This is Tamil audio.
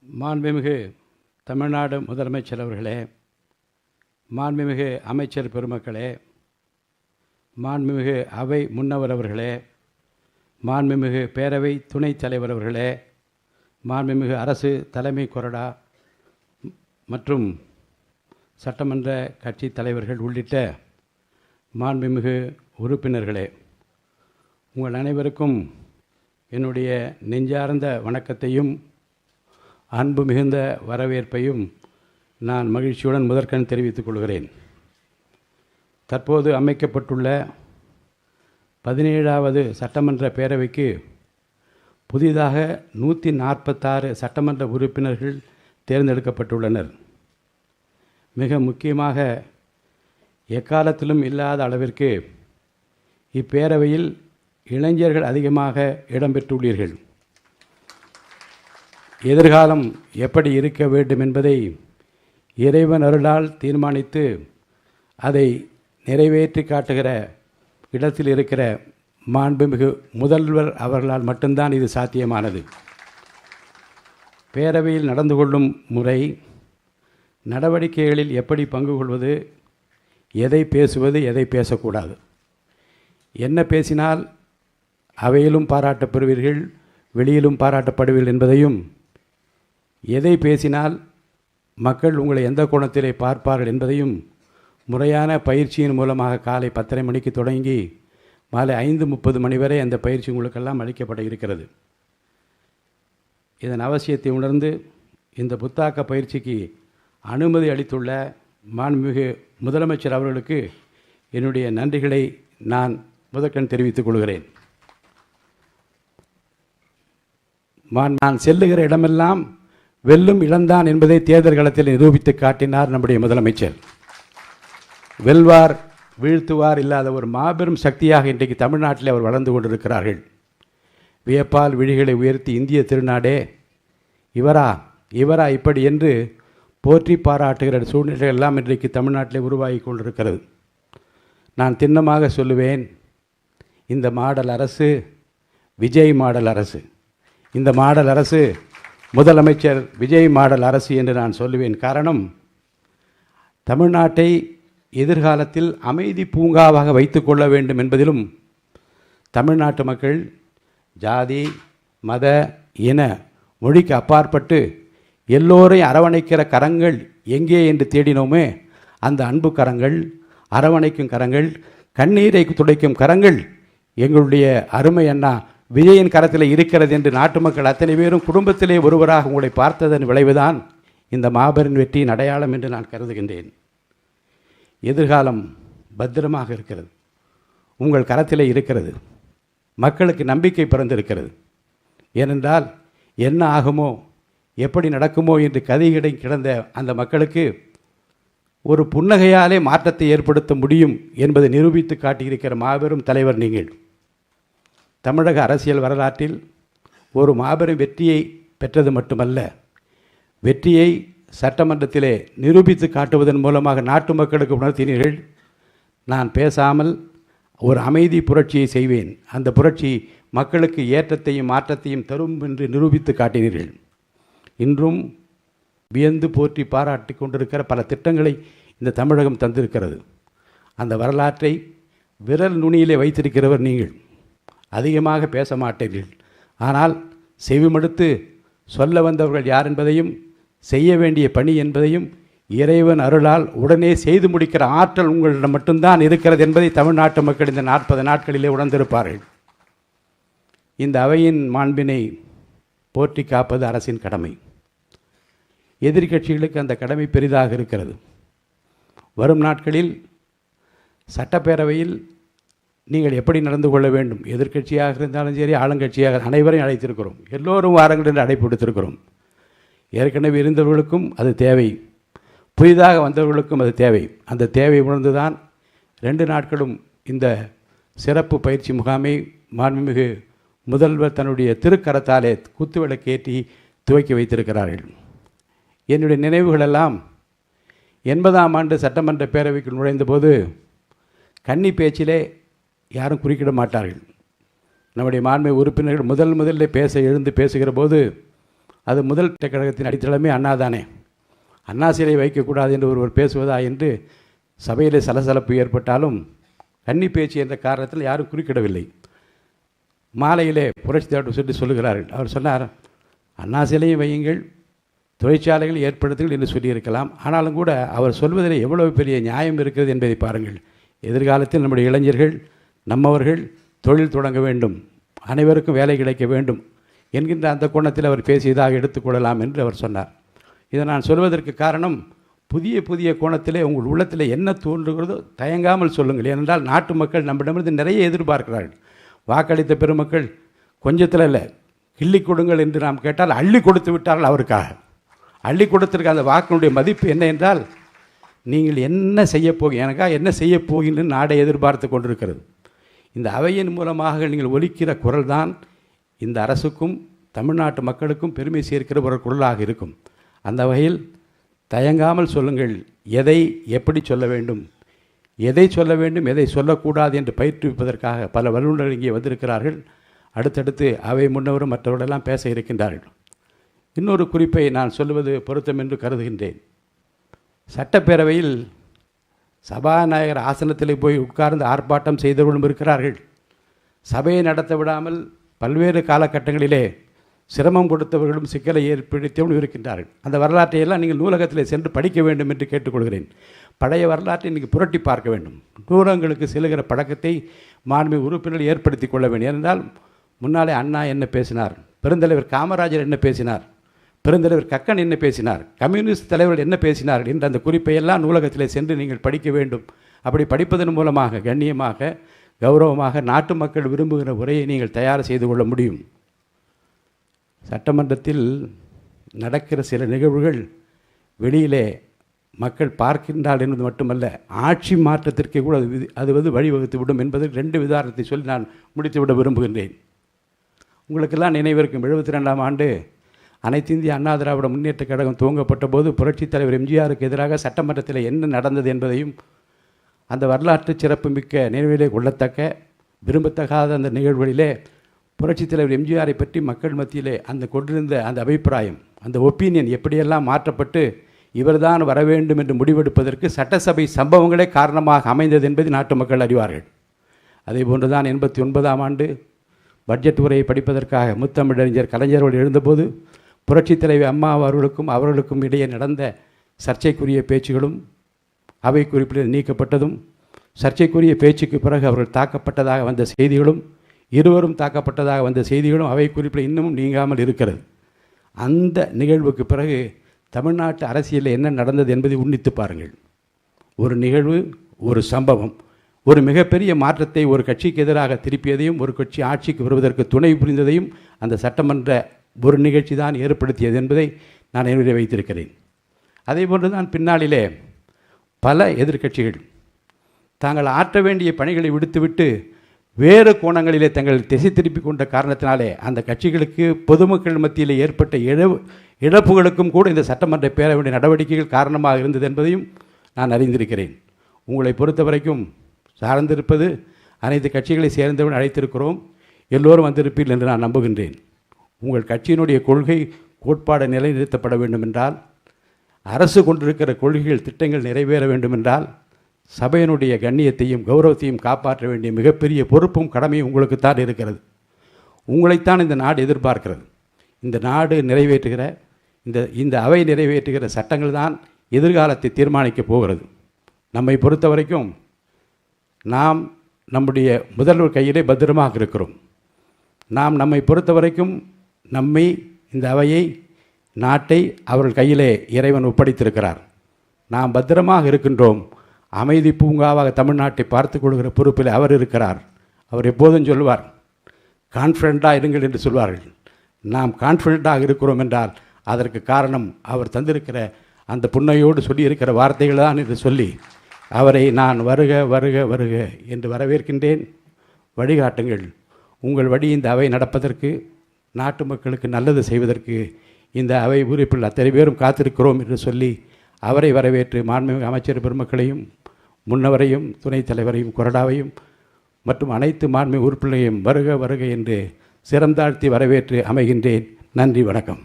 மாண்புமிகு தமிழ்நாடு முதலமைச்சர் அவர்களே, மாண்புமிகு அமைச்சர் பெருமக்களே, மாண்புமிகு அவை முன்னவர் அவர்களே, மாண்புமிகு பேரவை துணைத் தலைவர் அவர்களே, மாண்புமிகு அரசு தலைமை கொறடா மற்றும் சட்டமன்ற கட்சி தலைவர்கள் உள்ளிட்ட மாண்புமிகு உறுப்பினர்களே, உங்கள் அனைவருக்கும் என்னுடைய நெஞ்சார்ந்த வணக்கத்தையும் அன்பு மிகுந்த வரவேற்பையும் நான் மகிழ்ச்சியுடன் முதற்கண் தெரிவித்துக் கொள்கிறேன். தற்போது அமைக்கப்பட்டுள்ள 17வது சட்டமன்ற பேரவைக்கு புதிதாக 146 சட்டமன்ற உறுப்பினர்கள் தேர்ந்தெடுக்கப்பட்டுள்ளனர். மிக முக்கியமாக எக்காலத்திலும் இல்லாத அளவிற்கு இப்பேரவையில் இளைஞர்கள் அதிகமாக இடம்பெற்றுள்ளீர்கள். எதிர்காலம் எப்படி இருக்க வேண்டும் என்பதை இறைவன் அருளால் தீர்மானித்து அதை நிறைவேற்றி காட்டுகிற இடத்தில் இருக்கிற மாண்புமிகு முதல்வர் அவர்களால் மட்டும்தான் இது சாத்தியமானது. பேரவையில் நடந்து கொள்ளும் முறை, நடவடிக்கைகளில் எப்படி பங்கு கொள்வது, எதை பேசுவது, எதை பேசக்கூடாது, என்ன பேசினால் அவையிலும் பாராட்டப் பெறுவீர்கள், வெளியிலும் பாராட்டப்படுவீர்கள் என்பதையும், எதை பேசினால் மக்கள் உங்களை எந்த கோணத்திலே பார்ப்பார்கள் என்பதையும் முறையான பயிற்சியின் மூலமாக காலை 10:30 மணிக்கு தொடங்கி மாலை 5:30 மணி வரை அந்த பயிற்சி உங்களுக்கெல்லாம் அளிக்கப்பட இருக்கிறது. இதன் அவசியத்தை உணர்ந்து இந்த புத்தாக்க பயிற்சிக்கு அனுமதி அளித்துள்ள மாண்புமிகு முதலமைச்சர் அவர்களுக்கு என்னுடைய நன்றிகளை நான் முதற்கண் தெரிவித்துக் கொள்கிறேன். நான் செல்லுகிற இடமெல்லாம் வெல்லும் இடம்தான் என்பதை தேர்தல் களத்தில் நிரூபித்து காட்டினார் நம்முடைய முதலமைச்சர். வெல்வார் வீழ்த்துவார் இல்லாத ஒரு மாபெரும் சக்தியாக இன்றைக்கு தமிழ்நாட்டில் அவர் வளர்ந்து கொண்டிருக்கிறார்கள். வியப்பால் விழிகளை உயர்த்தி இந்திய திருநாடே இவரா இப்படி என்று போற்றி பாராட்டுகிற சூழ்நிலைகள் எல்லாம் இன்றைக்கு தமிழ்நாட்டில் உருவாகி கொண்டிருக்கிறது. நான் திண்ணமாக சொல்லுவேன், இந்த மாடல் அரசு விஜய் மாடல் அரசு, இந்த மாடல் அரசு முதலமைச்சர் விஜய் மாடல் அரசு என்று நான் சொல்லுவேன். காரணம், தமிழ்நாட்டை எதிர்காலத்தில் அமைதி பூங்காவாக வைத்து கொள்ள வேண்டும் என்பதிலும் தமிழ்நாட்டு மக்கள் ஜாதி மத இன மொழிக்கு அப்பாற்பட்டு எல்லோரையும் அரவணைக்கிற கரங்கள் எங்கே என்று தேடினோமே, அந்த அன்பு கரங்கள், அரவணைக்கும் கரங்கள், கண்ணீரை துடைக்கும் கரங்கள் எங்களுடைய அருமை அண்ணா விஜயின் கரத்தில் இருக்கிறது என்று நாட்டு மக்கள் அத்தனை பேரும் குடும்பத்திலே ஒருவராக உங்களை பார்த்ததன் விளைவுதான் இந்த மாபெரும் வெற்றியின் அடையாளம் என்று நான் கருதுகின்றேன். எதிர்காலம் பத்திரமாக இருக்கிறது, உங்கள் கரத்திலே இருக்கிறது. மக்களுக்கு நம்பிக்கை பிறந்திருக்கிறது. ஏனென்றால் என்ன ஆகுமோ, எப்படி நடக்குமோ என்று கதிகிடை கிடந்த அந்த மக்களுக்கு ஒரு புன்னகையாலே மாற்றத்தை ஏற்படுத்த முடியும் என்பதை நிரூபித்து காட்டியிருக்கிற மாபெரும் தலைவர் நீங்கள். தமிழக அரசியல் வரலாற்றில் ஒரு மாபெரும் வெற்றியை பெற்றது மட்டுமல்ல, வெற்றியை சட்டமன்றத்திலே நிரூபித்து காட்டுவதன் மூலமாக நாட்டு மக்களுக்கு உணர்த்தினீர்கள். நான் பேசாமல் ஒரு அமைதி புரட்சியை செய்வேன், அந்த புரட்சி மக்களுக்கு ஏற்றத்தையும் மாற்றத்தையும் தரும் என்று நிரூபித்து காட்டினீர்கள். இன்றும் வியந்து போற்றி பாராட்டி கொண்டிருக்கிற பல திட்டங்களை இந்த தமிழகம் தந்திருக்கிறது. அந்த வரலாற்றை விரல் நுனியிலே வைத்திருக்கிறவர் நீங்கள். அதிகமாக பேச மாட்டீர்கள், ஆனால் செவிமடுத்து சொல்ல வந்தவர்கள் யார் என்பதையும், செய்ய வேண்டிய பணி என்பதையும் இறைவன் அருளால் உடனே செய்து முடிக்கிற ஆற்றல் உங்களிடம் மட்டும்தான் இருக்கிறது என்பதை தமிழ்நாட்டு மக்கள் இந்த 40 நாட்களிலே உணர்ந்திருப்பார்கள். இந்த அவையின் மாண்பினை போற்றி காப்பது அரசின் கடமை. எதிர்க்கட்சிகளுக்கு அந்த கடமை பெரிதாக இருக்கிறது. வரும் நாட்களில் சட்டப்பேரவையில் நீங்கள் எப்படி நடந்து கொள்ள வேண்டும், எதிர்க்கட்சியாக இருந்தாலும் சரி, ஆளுங்கட்சியாக, அனைவரையும் அழைத்திருக்கிறோம். எல்லோரும் வாருங்கள் என்று அழைப்பு விடுத்திருக்கிறோம். ஏற்கனவே இருந்தவர்களுக்கும் அது தேவை, புதிதாக வந்தவர்களுக்கும் அது தேவை. அந்த தேவை உணர்ந்துதான் 2 நாட்களும் இந்த சிறப்பு பயிற்சி முகாமை மாண்புமிகு முதல்வர் தன்னுடைய திருக்கரத்தாலே குத்துவிளக்கேற்றி துவக்கி வைத்திருக்கிறார்கள். என்னுடைய நினைவுகளெல்லாம் 80ஆம் ஆண்டு சட்டமன்ற பேரவைக்கு நுழைந்தபோது கன்னி பேச்சிலே யாரும் குறுக்கிட மாட்டார்கள். நம்முடைய மாண்புமிகு உறுப்பினர்கள் முதலில் எழுந்து பேசுகிற போது அது முதல் கழகத்தின் அடித்தளமே அண்ணா தானே. அண்ணா சிலை வைக்கக்கூடாது என்று ஒருவர் பேசுவதா என்று சபையிலே சலசலப்பு ஏற்பட்டாலும் கன்னி பேச்சு என்ற காரணத்தில் யாரும் குறுக்கிடவில்லை. மாலையிலே புரட்சி தலைவர் சொல்லி சொல்லுகிறார்கள். அவர் சொன்னார், அண்ணா சிலையும் வையுங்கள், தொழிற்சாலைகள் ஏற்படுத்துங்கள் என்று சொல்லியிருக்கலாம். ஆனாலும் கூட அவர் சொல்வதில் எவ்வளவு பெரிய நியாயம் இருக்கிறது என்பதை பாருங்கள். எதிர்காலத்தில் நம்முடைய இளைஞர்கள் நம்மவர்கள் தொழில் தொடங்க வேண்டும், அனைவருக்கும் வேலை கிடைக்க வேண்டும் என்கின்ற அந்த கோணத்தில் அவர் பேசியதாக எடுத்துக்கொள்ளலாம் என்று அவர் சொன்னார். இதை நான் சொல்வதற்கு காரணம், புதிய புதிய கோணத்திலே உங்கள் உள்ளத்தில் என்ன தோன்றுகிறதோ தயங்காமல் சொல்லுங்கள். ஏனென்றால் நாட்டு மக்கள் நம்மிடமிருந்து நிறைய எதிர்பார்க்கிறார்கள். வாக்களித்த பெருமக்கள் கொஞ்சத்தில் இல்லை, கிள்ளி கொடுங்கள் என்று நாம் கேட்டால் அள்ளி கொடுத்து விட்டார்கள். அவருக்காக அள்ளி கொடுத்திருக்க அந்த வாக்கினுடைய மதிப்பு என்ன என்றால், நீங்கள் என்ன செய்யப்போக எனக்காக என்ன செய்ய போகின்ற நாடை எதிர்பார்த்து கொண்டிருக்கிறது. இந்த அவையின் மூலமாக நீங்கள் ஒலிக்கிற குரல் தான் இந்த அரசுக்கும் தமிழ்நாட்டு மக்களுக்கும் பெருமை சேர்க்கிற ஒரு குரலாக இருக்கும். அந்த வகையில் தயங்காமல் சொல்லுங்கள், எதை எப்படி சொல்ல வேண்டும், எதை சொல்ல வேண்டும், எதை சொல்லக்கூடாது என்று பயிற்றுவிப்பதற்காக பல வல்லுநர்கள் இங்கே வந்திருக்கிறார்கள். அடுத்தடுத்து அவை முன்னவரும் மற்றவர்களெல்லாம் பேச இருக்கின்றார்கள். இன்னொரு குறிப்பை நான் சொல்லுவது பொருத்தம் என்று கருதுகின்றேன். சட்டப்பேரவையில் சபாநாயகர் ஆசனத்தில் போய் உட்கார்ந்து ஆர்ப்பாட்டம் செய்தவர்களும் இருக்கிறார்கள். சபையை நடத்த விடாமல் பல்வேறு காலகட்டங்களிலே சிரமம் கொடுத்தவர்களும் சிக்கலை ஏற்படுத்தியவர்களும் இருக்கின்றார்கள். அந்த வரலாற்றையெல்லாம் நீங்கள் நூலகத்தில் சென்று படிக்க வேண்டும் என்று கேட்டுக்கொள்கிறேன். பழைய வரலாற்றை இன்றைக்கி புரட்டி பார்க்க வேண்டும். நூலகங்களுக்கு செல்கிற பழக்கத்தை மாண்புமிகு உறுப்பினர்கள் ஏற்படுத்தி கொள்ள வேண்டும். ஏனென்றால் முன்னாலே அண்ணா என்ன பேசினார், பெருந்தலைவர் காமராஜர் என்ன பேசினார், பெருந்தலைவர் கக்கன் என்ன பேசினார், கம்யூனிஸ்ட் தலைவர்கள் என்ன பேசினார்கள் என்ற அந்த குறிப்பையெல்லாம் நூலகத்தில் சென்று நீங்கள் படிக்க வேண்டும். அப்படி படிப்பதன் மூலமாக கண்ணியமாக கௌரவமாக நாட்டு மக்கள் விரும்புகிற உரையை நீங்கள் தயார் செய்து கொள்ள முடியும். சட்டமன்றத்தில் நடக்கிற சில நிகழ்வுகள் வெளியிலே மக்கள் பார்க்கின்றால் என்பது மட்டுமல்ல, ஆட்சி மாற்றத்திற்கு கூட அது வழிவகுத்து விடும் என்பது 2 உதாரணத்தை சொல்லி நான் முடித்துவிட விரும்புகின்றேன். உங்களுக்கெல்லாம் நினைவிருக்கும் 72ஆம் ஆண்டு அனைத்து இந்திய அண்ணா திராவிட முன்னேற்ற கழகம் துவங்கப்பட்ட போது புரட்சித் தலைவர் எம்ஜிஆருக்கு எதிராக சட்டமன்றத்தில் என்ன நடந்தது என்பதையும் அந்த வரலாற்று சிறப்புமிக்க நினைவிலே கொள்ளத்தக்க விரும்பத்தகாத அந்த நிகழ்வுகளிலே புரட்சித் தலைவர் எம்ஜிஆரை பற்றி மக்கள் மத்தியிலே அந்த கொண்டிருந்த அந்த அபிப்பிராயம், அந்த ஒப்பீனியன் எப்படியெல்லாம் மாற்றப்பட்டு இவர்தான் வர வேண்டும் என்று முடிவெடுப்பதற்கு சட்டசபை சம்பவங்களே காரணமாக அமைந்தது என்பதை நாட்டு மக்கள் அறிவார்கள். அதே போன்றுதான் 89ஆம் ஆண்டு பட்ஜெட் உரையை படிப்பதற்காக முத்தமிழறிஞர் கலைஞர்கள் எழுந்தபோது புரட்சித் தலைவர் அம்மா அவர்களுக்கும் இடையே நடந்த சர்ச்சைக்குரிய பேச்சுகளும் அவை குறிப்பில் நீக்கப்பட்டதும், சர்ச்சைக்குரிய பேச்சுக்கு பிறகு அவர்கள் தாக்கப்பட்டதாக வந்த செய்திகளும், இருவரும் தாக்கப்பட்டதாக வந்த செய்திகளும் அவை குறிப்பில் இன்னமும் நீங்காமல் இருக்கிறது. அந்த நிகழ்வுக்கு பிறகு தமிழ்நாட்டு அரசியலில் என்ன நடந்தது என்பதை உன்னித்து பாருங்கள். ஒரு நிகழ்வு, ஒரு சம்பவம் ஒரு மிகப்பெரிய மாற்றத்தை ஒரு கட்சிக்கு எதிராக திருப்பியதையும், ஒரு கட்சி ஆட்சிக்கு வருவதற்கு துணை புரிந்ததையும் அந்த சட்டமன்ற ஒரு நிகழ்ச்சி தான் ஏற்படுத்தியது என்பதை நான் நினைவில் வைத்திருக்கிறேன். அதே போன்று தான் பின்னாளிலே பல எதிர்க்கட்சிகள் தாங்கள் ஆற்ற வேண்டிய பணிகளை விடுத்துவிட்டு வேறு கோணங்களிலே தங்கள் திசை திருப்பி கொண்ட காரணத்தினாலே அந்த கட்சிகளுக்கு பொதுமக்கள் மத்தியில் ஏற்பட்ட இழப்புகளுக்கும் கூட இந்த சட்டமன்ற பேரவையுடைய நடவடிக்கைகள் காரணமாக இருந்தது என்பதையும் நான் அறிந்திருக்கிறேன். உங்களை பொறுத்த வரைக்கும் சார்ந்திருப்பது அனைத்து கட்சிகளை சேர்ந்தவன் அழைத்திருக்கிறோம், எல்லோரும் வந்திருப்பீர்கள் என்று நான் நம்புகின்றேன். உங்கள் கட்சியினுடைய கொள்கை கோட்பாடு நிலைநிறுத்தப்பட வேண்டுமென்றால், அரசு கொண்டிருக்கிற கொள்கைகள் திட்டங்கள் நிறைவேற வேண்டுமென்றால், சபையினுடைய கண்ணியத்தையும் கௌரவத்தையும் காப்பாற்ற வேண்டிய மிகப்பெரிய பொறுப்பும் கடமையும் உங்களுக்குத்தான் இருக்கிறது. உங்களைத்தான் இந்த நாடு எதிர்பார்க்கிறது. இந்த நாடு நிறைவேற்றுகிற இந்த அவை நிறைவேற்றுகிற சட்டங்கள் தான் எதிர்காலத்தை தீர்மானிக்கப் போகிறது. நம்மை பொறுத்த வரைக்கும் நாம் நம்முடைய முதல்வர் கையிலே பத்திரமாக இருக்கிறோம். நம்மை பொறுத்த வரைக்கும் நம்மை, இந்த அவையை, நாட்டை அவர்கள் கையிலே இறைவன் ஒப்படைத்திருக்கிறார். நாம் பத்திரமாக இருக்கின்றோம். அமைதி பூங்காவாக தமிழ்நாட்டை பார்த்து கொள்கிற பொறுப்பில் அவர் இருக்கிறார். அவர் எப்போதும் சொல்வார், கான்ஃபிடென்ட்டாக இருங்கள் என்று சொல்வார்கள். நாம் கான்ஃபிடென்ட்டாக இருக்கிறோம் என்றால் அதற்கு காரணம் அவர் தந்திருக்கிற அந்த புன்னையோடு சொல்லியிருக்கிற வார்த்தைகள் தான் என்று சொல்லி அவரை நான் வருக வருக வருக என்று வரவேற்கின்றேன். வழிகாட்டுங்கள். உங்கள் வழி இந்த அவை நடப்பதற்கு, நாட்டு மக்களுக்கு நல்லது செய்வதற்கு இந்த அவை உறுப்பில் அத்தனை பேரும் காத்திருக்கிறோம் என்று சொல்லி அவரை வரவேற்று மாண்புமிகு அமைச்சர் பெருமக்களையும், முன்னவரையும், துணைத் தலைவரையும், கொறடாவையும் மற்றும் அனைத்து மாண்புமிகு உறுப்பினரையும் வருக வருக என்று சிறந்தாழ்த்தி வரவேற்று அமைகின்றேன். நன்றி, வணக்கம்.